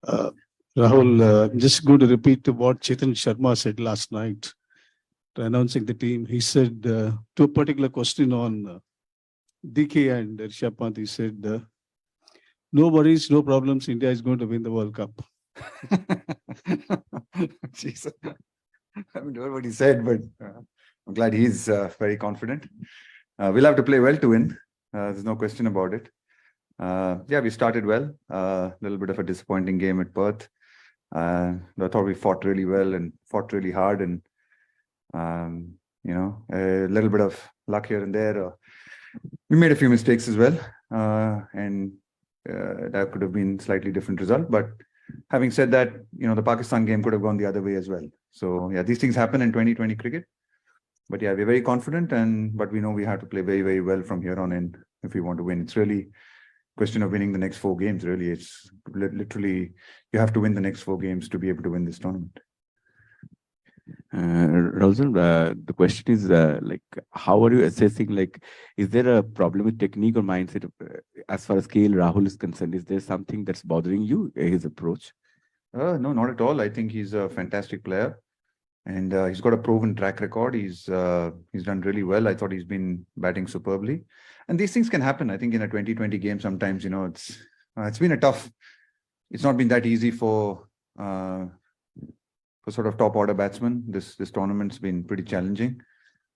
Uh, Rahul, I'm just going to repeat what Chetan Sharma said last night announcing the team. He said to a particular question on DK and Rishabh Pant, he said, no worries, no problems. India is going to win the World Cup. Jeez. I haven't heard what he said, but I'm glad he's very confident. We'll have to play well to win. There's no question about it. Yeah, we started well. A little bit of a disappointing game at Perth. I thought we fought really well and fought really hard, and a little bit of luck here and there. We made a few mistakes as well, and that could have been slightly different result. But having said that, the Pakistan game could have gone the other way as well. So yeah, these things happen in 2020 cricket. But yeah, we're very confident, but we know we have to play very, very well from here on in if we want to win. It's really a question of winning the next 4 games. Really, it's literally you have to win the next 4 games to be able to win this tournament. Rahul, the question is how are you assessing, is there a problem with technique or mindset as far as KL Rahul is concerned? Is there something that's bothering you, his approach? No, not at all. I think he's a fantastic player, and he's got a proven track record. He's done really well. I thought he's been batting superbly, and these things can happen. I think in a 2020 game, sometimes it's been a tough. It's not been that easy for sort of top order batsmen. This tournament's been pretty challenging.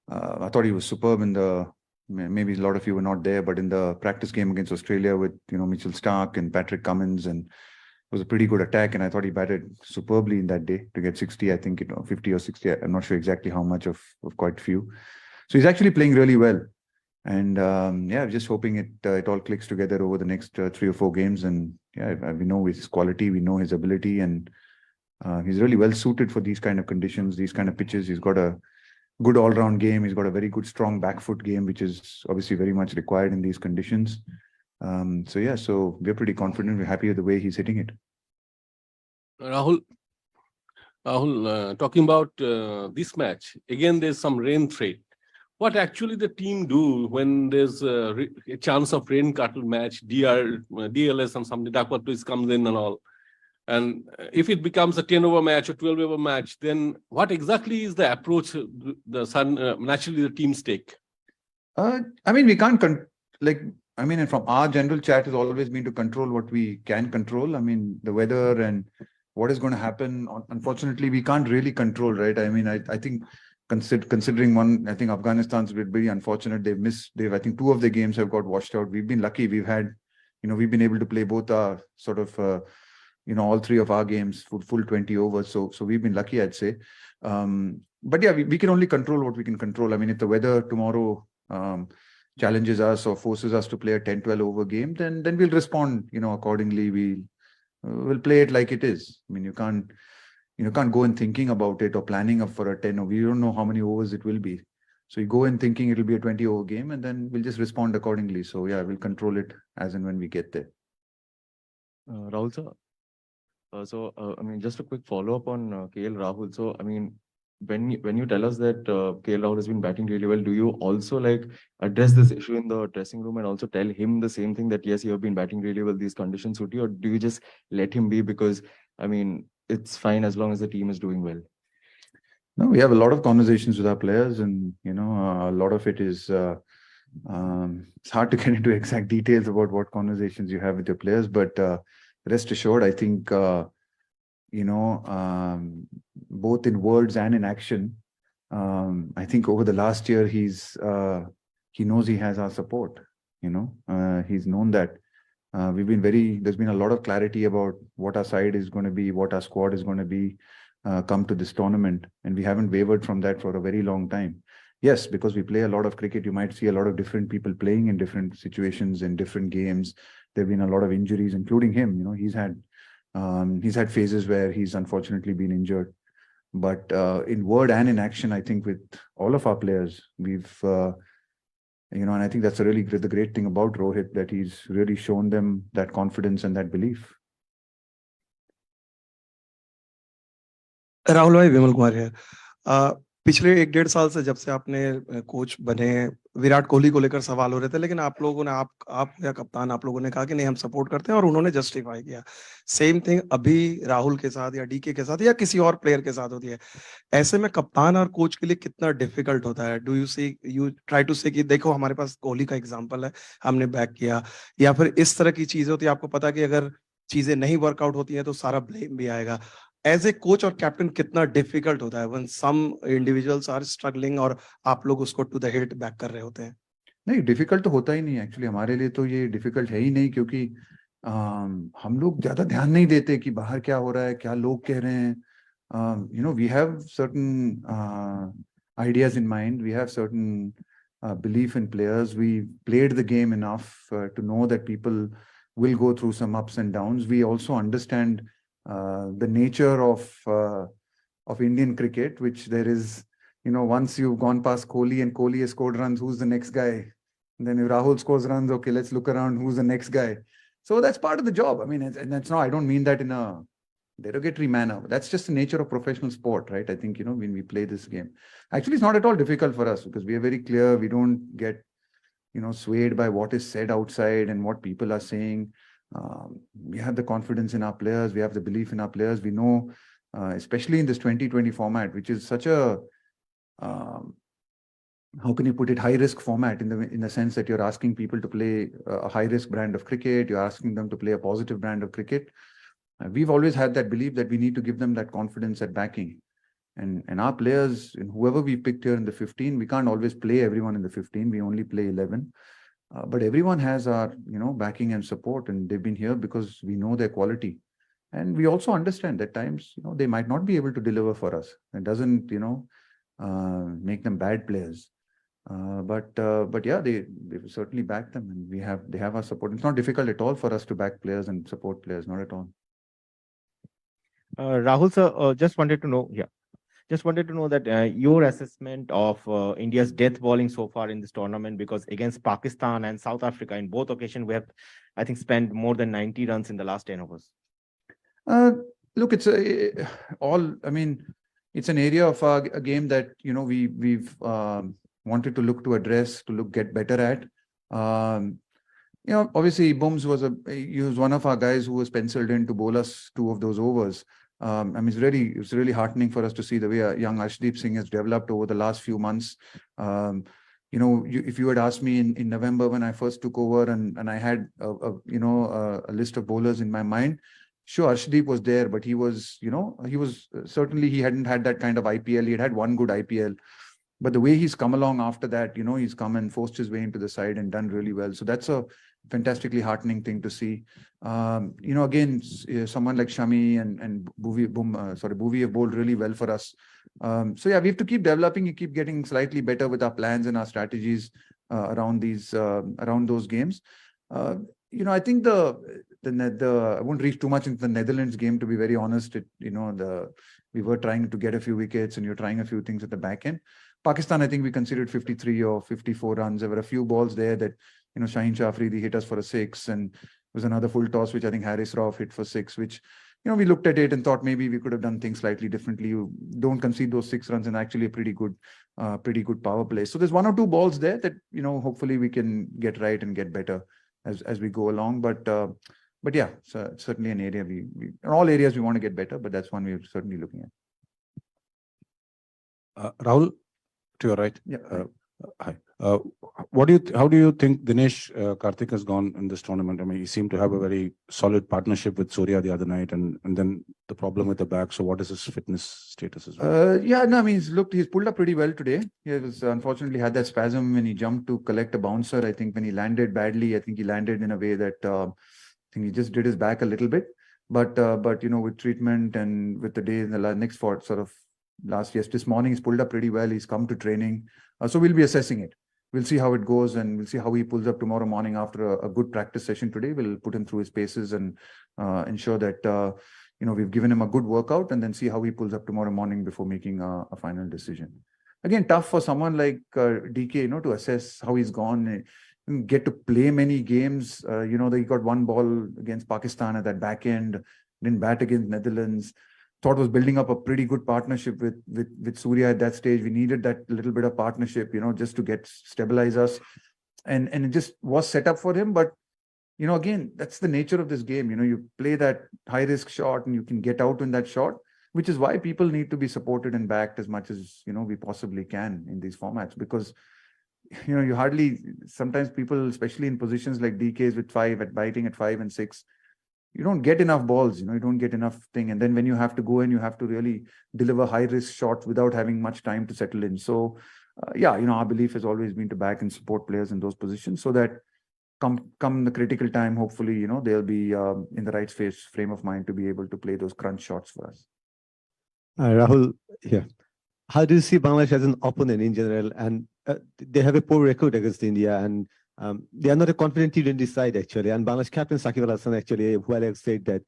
I thought he was superb in the. Maybe a lot of you were not there, but in the practice game against Australia with Mitchell Starc and Patrick Cummins, and it was a pretty good attack, and I thought he batted superbly in that day to get 60. I think 50 or 60. I'm not sure exactly how much of quite few. So he's actually playing really well, and yeah, just hoping it all clicks together over the next 3 or 4 games. And yeah, we know his quality, we know his ability, and he's really well suited for these kind of conditions, these kind of pitches. He's got a good all-round game. He's got a very good, strong back foot game, which is obviously very much required in these conditions. So yeah, so we're pretty confident. We're happy with the way he's hitting it. Rahul, talking about this match, again, there's some rain threat. What actually the team do when there's a chance of rain cattle match, DLS and something, Dakwa twist comes in and all. And if it becomes a 10-over match or 12-over match, then what exactly is the approach naturally the teams take? I mean, we can't and from our general chat has always been to control what we can control. I mean, the weather and what is going to happen. Unfortunately, we can't really control, right? I mean, I think considering one, I think Afghanistan's been very unfortunate. I think 2 of the games have got washed out. We've been lucky. We've had, we've been able to play both our sort of, all 3 of our games full 20 overs. So we've been lucky, I'd say. But yeah, we can only control what we can control. I mean, if the weather tomorrow challenges us or forces us to play a 10-12 over game, then we'll respond, accordingly. We'll play it like it is. I mean, you can't go in thinking about it or planning for a 10 over. We don't know how many overs it will be. So you go in thinking it'll be a 20 over game, and then we'll just respond accordingly. So yeah, we'll control it as and when we get there. Rahul sir, I mean, just a quick follow-up on KL Rahul. So, I mean, when you tell us that KL Rahul has been batting really well, do you also address this issue in the dressing room and also tell him the same thing, that yes, you have been batting really well, these conditions suit you, or do you just let him be because, I mean, it's fine as long as the team is doing well? No, we have a lot of conversations with our players, and a lot of it is it's hard to get into exact details about what conversations you have with your players, but rest assured, I think both in words and in action, I think over the last year he knows he has our support. He's known that there's been a lot of clarity about what our side is going to be, what our squad is going to be come to this tournament, and we haven't wavered from that for a very long time. Yes, because we play a lot of cricket, you might see a lot of different people playing in different situations, in different games. There have been a lot of injuries, including him. He's had phases where he's unfortunately been injured. But in word and in action, I think with all of our players, we've, and I think that's the great thing about Rohit, that he's really shown them that confidence and that belief. Rahul, Vimal Kumar here. पिछले 1-1.5 साल से जब से आपने coach बने, विराट कोहली को लेकर सवाल हो रहे थे, लेकिन आप लोगों ने आप या कप्तान आप लोगों ने कहा कि नहीं हम सपोर्ट करते हैं और उन्होंने जस्टिफाई किया। सेम थिंग अभी राहुल के साथ या डीके के साथ या किसी और प्लेयर के साथ होती है। ऐसे में कप्तान और कोच के लिए कितना डिफिकल्ट होता है? डू यू ट्राई टू से कि देखो हमारे पास कोहली का एग्जांपल है, हमने बैक किया, या फिर इस तरह की चीजें होती है, आपको पता है कि अगर चीजें नहीं वर्कआउट होती हैं तो सारा ब्लेम भी आएगा। एज ए कोच और कैप्टन कितना डिफिकल्ट होता है when some individuals are struggling और आप लोग उसको टू द हिट बैक कर रहे होते हैं? नहीं, डिफिकल्ट तो होता ही नहीं एक्चुअली, हमारे लिए तो ये डिफिकल्ट है ही नहीं, क्योंकि हम लोग ज्यादा ध्यान नहीं देते कि बाहर क्या हो रहा है, क्या लोग कह रहे हैं. We have certain ideas in mind. We have certain belief in players. We played the game enough to know that people will go through some ups and downs. We also understand the nature of Indian cricket, which there is, once you've gone past Kohli and Kohli has scored runs, who's the next guy? And then if Rahul scores runs, okay, let's look around, who's the next guy? So that's part of the job. I mean, and that's not, I don't mean that in a derogatory manner. That's just the nature of professional sport, right? I think, when we play this game, actually, it's not at all difficult for us because we are very clear. We don't get, swayed by what is said outside and what people are saying. We have the confidence in our players. We have the belief in our players. We know, especially in this 2020 format, which is such a, how can you put it, high risk format in the sense that you're asking people to play a high risk brand of cricket. You're asking them to play a positive brand of cricket. We've always had that belief that we need to give them that confidence, that backing. And our players, and whoever we picked here in the 15, we can't always play everyone in the 15. We only play 11. But everyone has our, backing and support, and they've been here because we know their quality. And we also understand that times, they might not be able to deliver for us. It doesn't, make them bad players. But yeah, they certainly back them, and they have our support. It's not difficult at all for us to back players and support players, not at all. Rahul sir, just wanted to know that your assessment of India's death bowling so far in this tournament, because against Pakistan and South Africa in both occasions we have, I think, spent more than 90 runs in the last 10 overs. Look, it's I mean, it's an area of a game that we've wanted to look to address, to get better at. Obviously, Booms was one of our guys who was penciled in to bowl us 2 of those overs. I mean, it's really heartening for us to see the way young Arshdeep Singh has developed over the last few months. If you had asked me in November when I first took over and I had a list of bowlers in my mind, sure, Arshdeep was there, but he was certainly, he hadn't had that kind of IPL. He had one good IPL. But the way he's come along after that, he's come and forced his way into the side and done really well. So that's a fantastically heartening thing to see. Again, someone like Shami and Bhuvi have bowled really well for us. So yeah, we have to keep developing and keep getting slightly better with our plans and our strategies around those games. I think I won't reach too much into the Netherlands game, to be very honest. We were trying to get a few wickets and you're trying a few things at the back end. Pakistan, I think we considered 53 or 54 runs. There were a few balls there that, Shaheen Shafridi hit us for a 6, and there was another full toss, which I think Haris Rauf hit for 6, which, we looked at it and thought maybe we could have done things slightly differently. You don't concede those 6 runs and actually a pretty good power play. So there's 1 or 2 balls there that, hopefully we can get right and get better as we go along. But yeah, so certainly an area in all areas we want to get better, but that's one we're certainly looking at. Rahul, to your right. Yeah. Hi. How do you think Dinesh Karthik has gone in this tournament? I mean, he seemed to have a very solid partnership with Surya the other night, and then the problem with the back. So what is his fitness status as well? I mean, he's pulled up pretty well today. He was unfortunately had that spasm when he jumped to collect a bouncer. I think when he landed badly, I think he landed in a way that I think he just did his back a little bit. But with treatment and with the day in the next this morning, he's pulled up pretty well. He's come to training. So we'll be assessing it. We'll see how it goes, and we'll see how he pulls up tomorrow morning after a good practice session today. We'll put him through his paces and ensure that, we've given him a good workout, and then see how he pulls up tomorrow morning before making a final decision. Again, tough for someone like DK, to assess how he's gone. Get to play many games. He got 1 ball against Pakistan at that back end, didn't bat against Netherlands. thought was building up a pretty good partnership with Surya at that stage. We needed that little bit of partnership, just to stabilize us. And it just was set up for him. But, again, that's the nature of this game. You play that high risk shot and you can get out in that shot, which is why people need to be supported and backed as much as, we possibly can in these formats. Because, you hardly, sometimes people, especially in positions like DKs with 5, at biting at 5 and 6, you don't get enough balls, you don't get enough thing. And then when you have to go in, you have to really deliver high risk shots without having much time to settle in. So, our belief has always been to back and support players in those positions so that come the critical time, hopefully, they'll be in the right frame of mind to be able to play those crunch shots for us. Rahul, how do you see Bangladesh as an opponent in general? And they have a poor record against India, and they are not a confident T20 side actually. And Bangladesh captain Shakib Al Hasan actually a while ago said that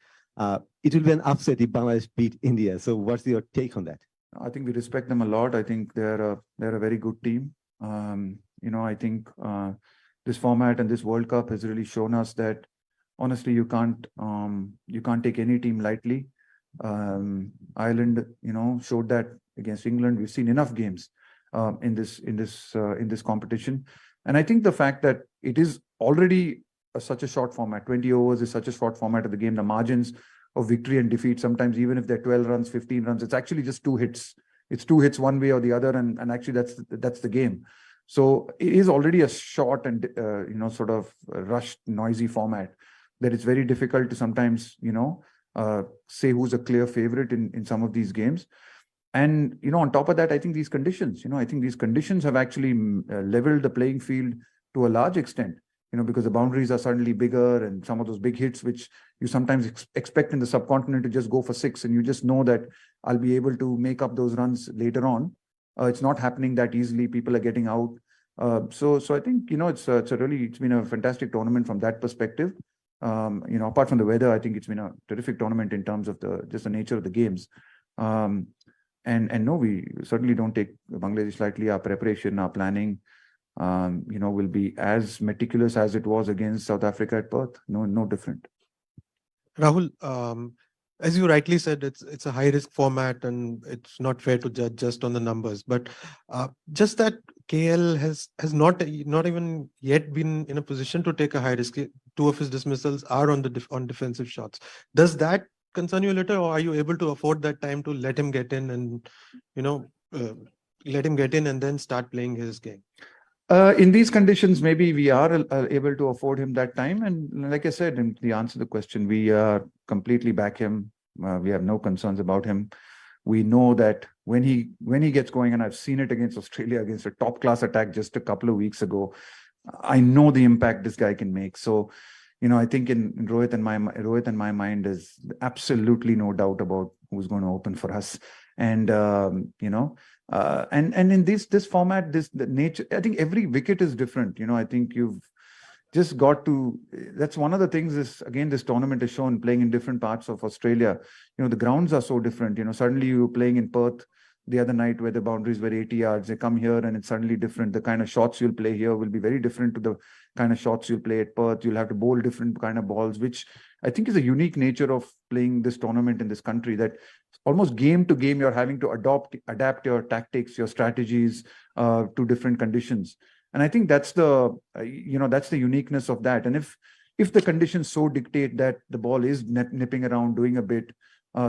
it will be an upset if Bangladesh beat India. So what's your take on that? I think we respect them a lot. I think they're a very good team. I think this format and this World Cup has really shown us that honestly you can't take any team lightly. Ireland, showed that against England. We've seen enough games in this competition, and I think the fact that it is already such a short format, 20 overs is such a short format of the game. The margins of victory and defeat, sometimes even if they're 12 runs, 15 runs, it's actually just 2 hits. It's 2 hits one way or the other, and actually that's the game. So it is already a short and sort of rushed, noisy format that it's very difficult to sometimes say who's a clear favorite in some of these games. And on top of that, I think these conditions, have actually leveled the playing field to a large extent. Because the boundaries are suddenly bigger, and some of those big hits, which you sometimes expect in the subcontinent to just go for 6, and you just know that I'll be able to make up those runs later on. It's not happening that easily. People are getting out. So I think, it's been a fantastic tournament from that perspective. Apart from the weather, I think it's been a terrific tournament in terms of just the nature of the games. And no, we certainly don't take Bangladesh lightly. Our preparation, our planning, will be as meticulous as it was against South Africa at Perth. No different. Rahul, as you rightly said, it's a high risk format and it's not fair to judge just on the numbers. But just that KL has not even yet been in a position to take a high risk. 2 of his dismissals are on defensive shots. Does that concern you a little, or are you able to afford that time to let him get in and then start playing his game? In these conditions, maybe we are able to afford him that time. And like I said, in the answer to the question, we completely back him. We have no concerns about him. We know that when he gets going, and I've seen it against Australia, against a top-class attack just a couple of weeks ago, I know the impact this guy can make. So, I think in Rohit and my mind, is absolutely no doubt about who's going to open for us. And, and in this format, the nature, I think every wicket is different. I think you've just got to, that's one of the things this tournament has shown, playing in different parts of Australia. The grounds are so different. Suddenly you're playing in Perth the other night where the boundaries were 80 yards. They come here and it's suddenly different. The kind of shots you'll play here will be very different to the kind of shots you'll play at Perth. You'll have to bowl different kind of balls, which I think is a unique nature of playing this tournament in this country, that almost game to game, you're having to adapt your tactics, your strategies to different conditions. And I think that's the uniqueness of that. And if the conditions so dictate that the ball is nipping around, doing a bit,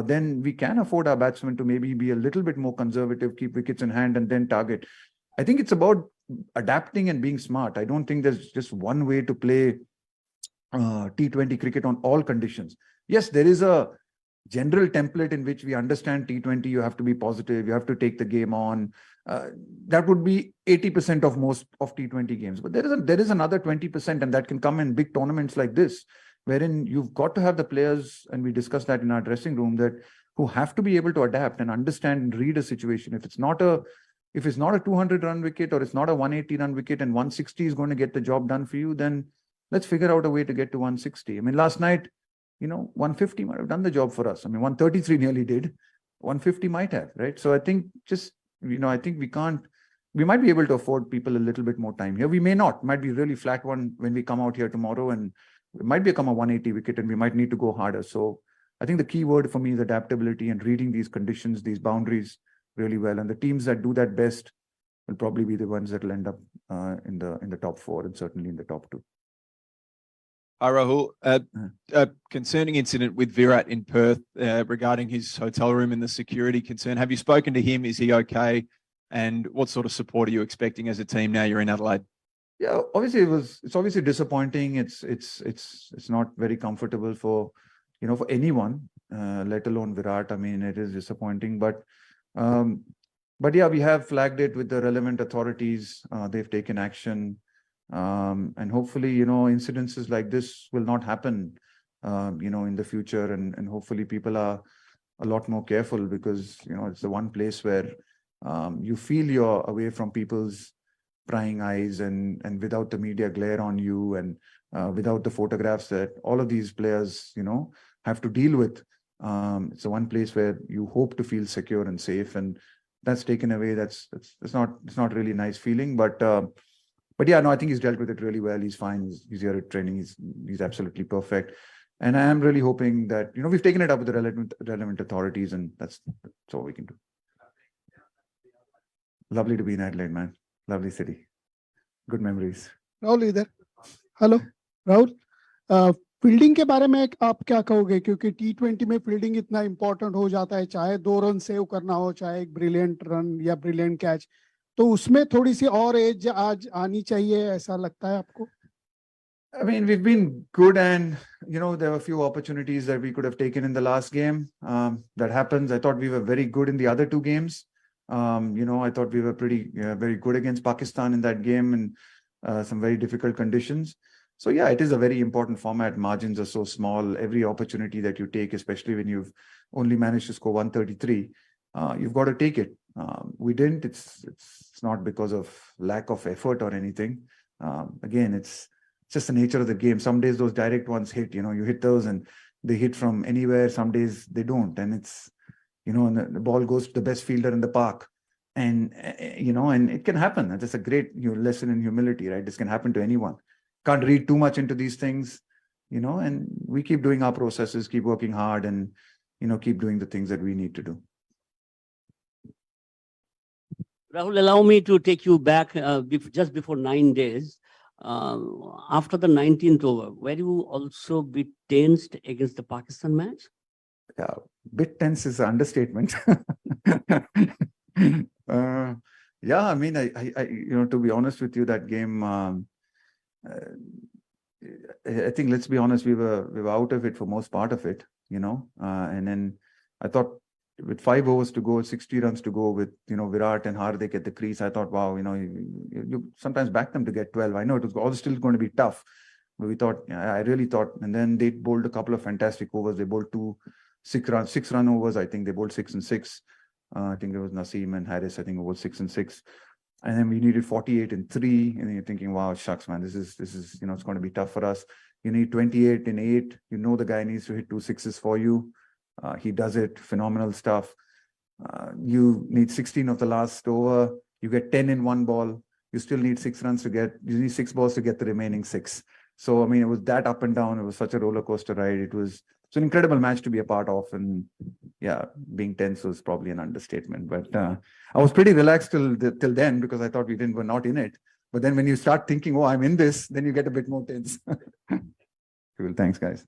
then we can afford our batsmen to maybe be a little bit more conservative, keep wickets in hand, and then target. I think it's about adapting and being smart. I don't think there's just one way to play T20 cricket on all conditions. Yes, there is a general template in which we understand T20, you have to be positive, you have to take the game on. That would be 80% of most of T20 games. But there is another 20%, and that can come in big tournaments like this, wherein you've got to have the players, and we discussed that in our dressing room, who have to be able to adapt and understand and read a situation. If it's not a 200-run wicket, or it's not a 180-run wicket, and 160 is going to get the job done for you, then let's figure out a way to get to 160. I mean, last night, 150 might have done the job for us. I mean, 133 nearly did. 150 might have, right? So I think I think we might be able to afford people a little bit more time here. We may not. Might be really flat one when we come out here tomorrow, and it might become a 180 wicket and we might need to go harder. So I think the key word for me is adaptability and reading these conditions, these boundaries really well. And the teams that do that best will probably be the ones that will end up in the top 4 and certainly in the top 2. Hi, Rahul. Concerning incident with Virat in Perth regarding his hotel room and the security concern. Have you spoken to him? Is he okay? And what sort of support are you expecting as a team now you're in Adelaide? Yeah, obviously it's obviously disappointing. It's not very comfortable for for anyone, let alone Virat. I mean, it is disappointing, but yeah, we have flagged it with the relevant authorities. They've taken action, and hopefully, incidences like this will not happen, in the future, and hopefully people are a lot more careful, because it's the one place where you feel you're away from people's prying eyes, and without the media glare on you, and without the photographs that all of these players have to deal with. It's the one place where you hope to feel secure and safe, and that's taken away. It's not really a nice feeling, but yeah, no, I think he's dealt with it really well. He's fine. He's here at training. He's absolutely perfect. And I am really hoping that we've taken it up with the relevant authorities, and that's all we can do. Lovely to be in Adelaide, man. Lovely city. Good memories. Rahul इधर hello Rahul fielding के बारे में आप क्या कहोगे, क्योंकि T20 में fielding इतना इंपॉर्टेंट हो जाता है, चाहे 2 रन सेव करना हो, चाहे एक ब्रिलियंट रन या ब्रिलियंट कैच, तो उसमें थोड़ी सी और एज आज आनी चाहिए, ऐसा लगता है आपको? I mean, we've been good, and there were a few opportunities that we could have taken in the last game. That happens. I thought we were very good in the other 2 games. I thought we were very good against Pakistan in that game, and some very difficult conditions. So yeah, it is a very important format. Margins are so small. Every opportunity that you take, especially when you've only managed to score 133, you've got to take it. We didn't. It's not because of lack of effort or anything. Again, it's just the nature of the game. Some days those direct ones hit. You hit those and they hit from anywhere. Some days they don't, and it's and the ball goes to the best fielder in the park, and and it can happen. That's a great lesson in humility, right? This can happen to anyone. Can't read too much into these things, and we keep doing our processes, keep working hard, and keep doing the things that we need to do. Rahul, allow me to take you back just before 9 days. After the 19th over, were you also bit tensed against the Pakistan match? Yeah, bit tense is an understatement. Yeah, I mean, I to be honest with you, that game, I think, let's be honest, we were out of it for most part of it, and then I thought with 5 overs to go, 60 runs to go, with Virat and Hardik at the crease, I thought, wow, you sometimes back them to get 12. I know it was all still going to be tough, but we thought, I really thought, and then they bowled a couple of fantastic overs. They bowled 2 6-run overs. I think they bowled 6 and 6. I think there was Naseem and Harris. I think it was 6 and 6. And then we needed 48 and 3. And then you're thinking, wow, shucks, man, this is it's going to be tough for us. You need 28 and 8. The guy needs to hit 2 6s for you. He does it. Phenomenal stuff. You need 16 of the last over. You get 10 in 1 ball. You still need 6 runs to get. You need 6 balls to get the remaining 6. So I mean, it was that up and down. It was such a roller coaster ride. It's an incredible match to be a part of, and yeah, being tense was probably an understatement. But I was pretty relaxed till then, because I thought we were not in it. But then when you start thinking, oh, I'm in this, then you get a bit more tense. Cool. Thanks, guys.